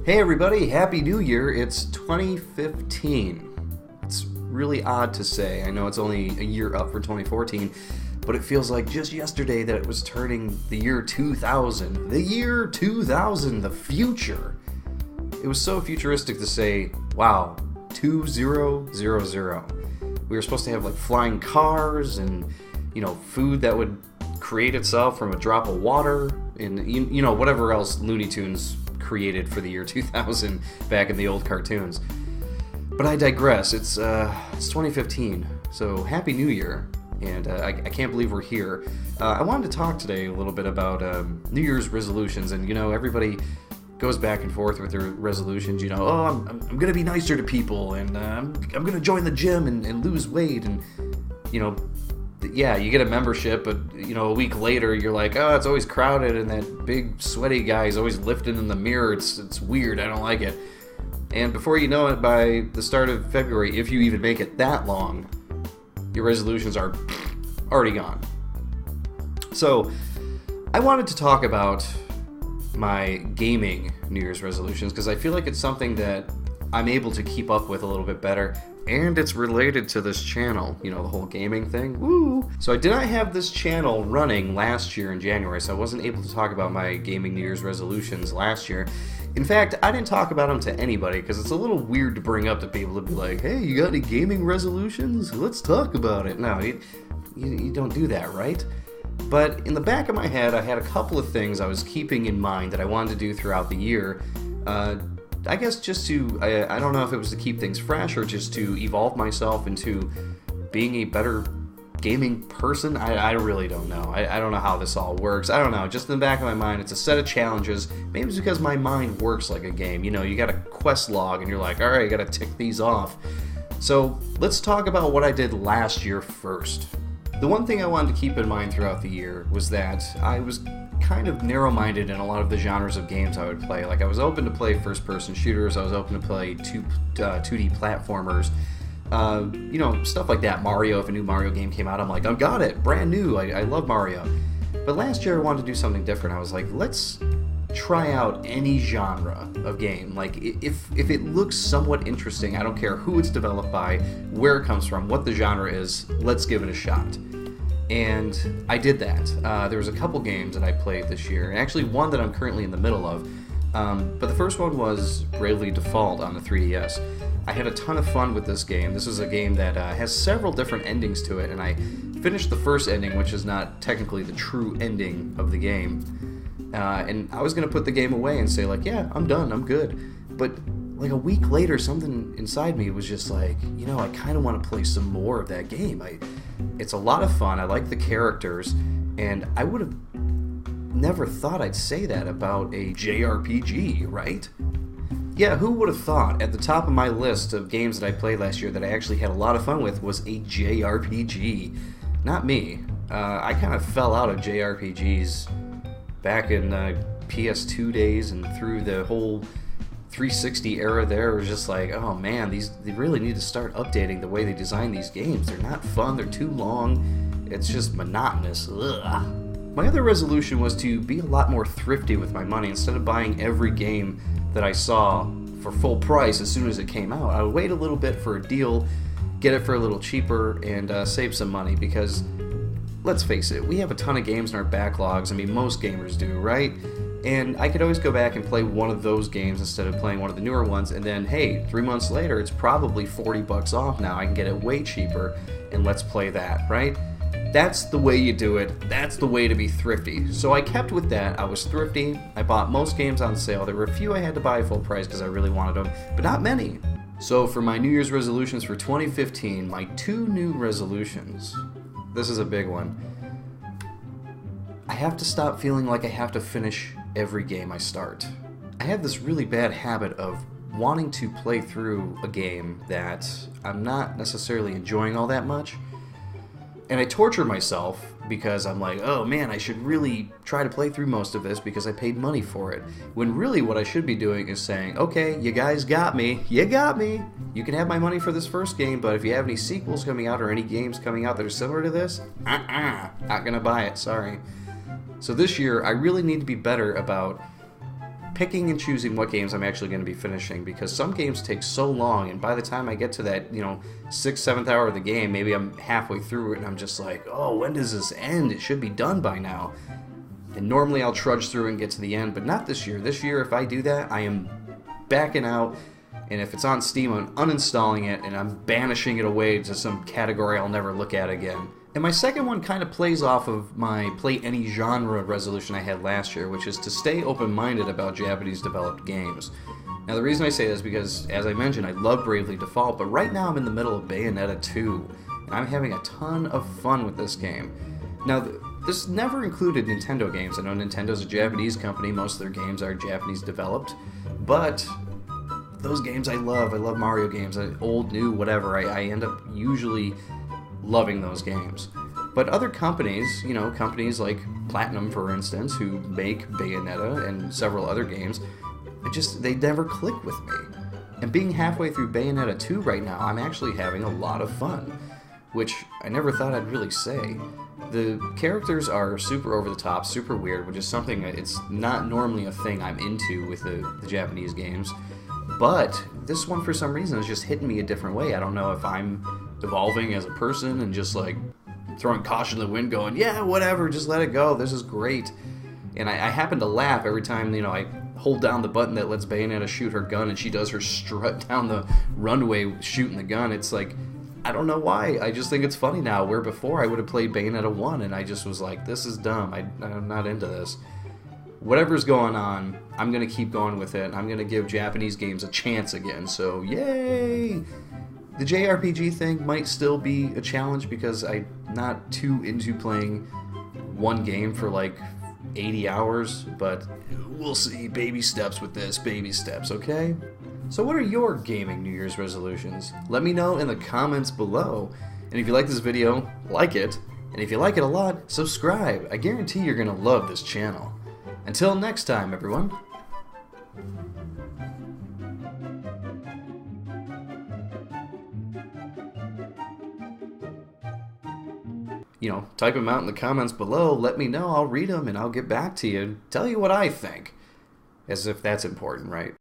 Hey everybody, Happy New Year. It's 2015. It's really odd to say. I know it's only a year up for 2014, but it feels like just yesterday that it was turning the year 2000. The year 2000, the future. It was so futuristic to say, wow, 2000. We were supposed to have like flying cars and, food that would create itself from a drop of water and, whatever else Looney Tunes created for the year 2000 back in the old cartoons. But I digress. It's 2015, so Happy New Year, and I can't believe we're here. I wanted to talk today a little bit about New Year's resolutions, and everybody goes back and forth with their resolutions. I'm going to be nicer to people, and I'm going to join the gym and lose weight, and yeah, you get a membership, but a week later you're like, oh, it's always crowded, and that big sweaty guy is always lifting in the mirror. It's weird. I don't like it. And before you know it, by the start of February, if you even make it that long, your resolutions are already gone. So I wanted to talk about my gaming New Year's resolutions because I feel like it's something that I'm able to keep up with a little bit better. And it's related to this channel, the whole gaming thing. Woo! So I did not have this channel running last year in January, so I wasn't able to talk about my gaming New Year's resolutions last year. In fact, I didn't talk about them to anybody because it's a little weird to bring up to people to be like, hey, you got any gaming resolutions? Let's talk about it. No, you don't do that, right? But in the back of my head, I had a couple of things I was keeping in mind that I wanted to do throughout the year. I guess just to, I don't know if it was to keep things fresh or just to evolve myself into being a better gaming person. I really don't know. I don't know how this all works. I don't know. Just in the back of my mind, it's a set of challenges. Maybe it's because my mind works like a game. You got a quest log and you're like, all right, you got to tick these off. So let's talk about what I did last year first. The one thing I wanted to keep in mind throughout the year was that I was kind of narrow-minded in a lot of the genres of games I would play. Like, I was open to play first-person shooters, I was open to play 2D platformers, stuff like that. Mario, if a new Mario game came out, I'm like, I've got it, brand new, I love Mario. But last year I wanted to do something different. I was like, let's try out any genre of game. Like, if it looks somewhat interesting, I don't care who it's developed by, where it comes from, what the genre is, let's give it a shot. And I did that. There was a couple games that I played this year, and actually one that I'm currently in the middle of. But the first one was Bravely Default on the 3DS. I had a ton of fun with this game. This is a game that has several different endings to it, and I finished the first ending, which is not technically the true ending of the game. And I was going to put the game away and say, like, yeah, I'm done, I'm good. But like a week later, something inside me was just like, I kind of want to play some more of that game. It's a lot of fun. I like the characters, and I would have never thought I'd say that about a JRPG, right? Yeah, who would have thought at the top of my list of games that I played last year that I actually had a lot of fun with was a JRPG? Not me. I kind of fell out of JRPGs back in PS2 days and through the whole 360 era there. It was just like, oh man, they really need to start updating the way they design these games. They're not fun, they're too long, it's just monotonous. Ugh. My other resolution was to be a lot more thrifty with my money. Instead of buying every game that I saw for full price as soon as it came out, I would wait a little bit for a deal, get it for a little cheaper, and save some money, because let's face it, we have a ton of games in our backlogs. I mean, most gamers do, right? And I could always go back and play one of those games instead of playing one of the newer ones, and then, hey, 3 months later, it's probably $40 off now. I can get it way cheaper, and let's play that, right? That's the way you do it. That's the way to be thrifty. So I kept with that. I was thrifty. I bought most games on sale. There were a few I had to buy full price because I really wanted them, but not many. So for my New Year's resolutions for 2015, my 2 new resolutions. This is a big one. I have to stop feeling like I have to finish every game I start. I have this really bad habit of wanting to play through a game that I'm not necessarily enjoying all that much, and I torture myself because I'm like, oh man, I should really try to play through most of this because I paid money for it, when really what I should be doing is saying, okay, you guys got me, you can have my money for this first game, but if you have any sequels coming out or any games coming out that are similar to this, not gonna buy it, sorry. So this year, I really need to be better about picking and choosing what games I'm actually going to be finishing, because some games take so long, and by the time I get to that, 6th, 7th hour of the game, maybe I'm halfway through it and I'm just like, oh, when does this end? It should be done by now. And normally I'll trudge through and get to the end, but not this year. This year, if I do that, I am backing out, and if it's on Steam, I'm uninstalling it, and I'm banishing it away to some category I'll never look at again. And my second one kind of plays off of my play any genre resolution I had last year, which is to stay open-minded about Japanese-developed games. Now, the reason I say this is because, as I mentioned, I love Bravely Default, but right now I'm in the middle of Bayonetta 2, and I'm having a ton of fun with this game. Now, this never included Nintendo games. I know Nintendo's a Japanese company, most of their games are Japanese-developed, but those games I love. I love Mario games, old, new, whatever. I end up usually loving those games. But other companies, companies like Platinum, for instance, who make Bayonetta and several other games, they never click with me. And being halfway through Bayonetta 2 right now, I'm actually having a lot of fun, which I never thought I'd really say. The characters are super over the top, super weird, which is something it's not normally a thing I'm into with the Japanese games. But this one, for some reason, is just hitting me a different way. I don't know if I'm evolving as a person and just like throwing caution to the wind going, yeah, whatever, just let it go, this is great. And I happen to laugh every time, I hold down the button that lets Bayonetta shoot her gun and she does her strut down the runway shooting the gun. It's like, I don't know why, I just think it's funny now, where before I would have played Bayonetta 1 and I just was like, this is dumb, I'm not into this. Whatever's going on, I'm going to keep going with it. I'm going to give Japanese games a chance again, so yay! The JRPG thing might still be a challenge because I'm not too into playing one game for like 80 hours, but we'll see. Baby steps with this, baby steps, okay? So what are your gaming New Year's resolutions? Let me know in the comments below. And if you like this video, like it. And if you like it a lot, subscribe. I guarantee you're going to love this channel. Until next time, everyone. Type them out in the comments below. Let me know. I'll read them and I'll get back to you. Tell you what I think. As if that's important, right?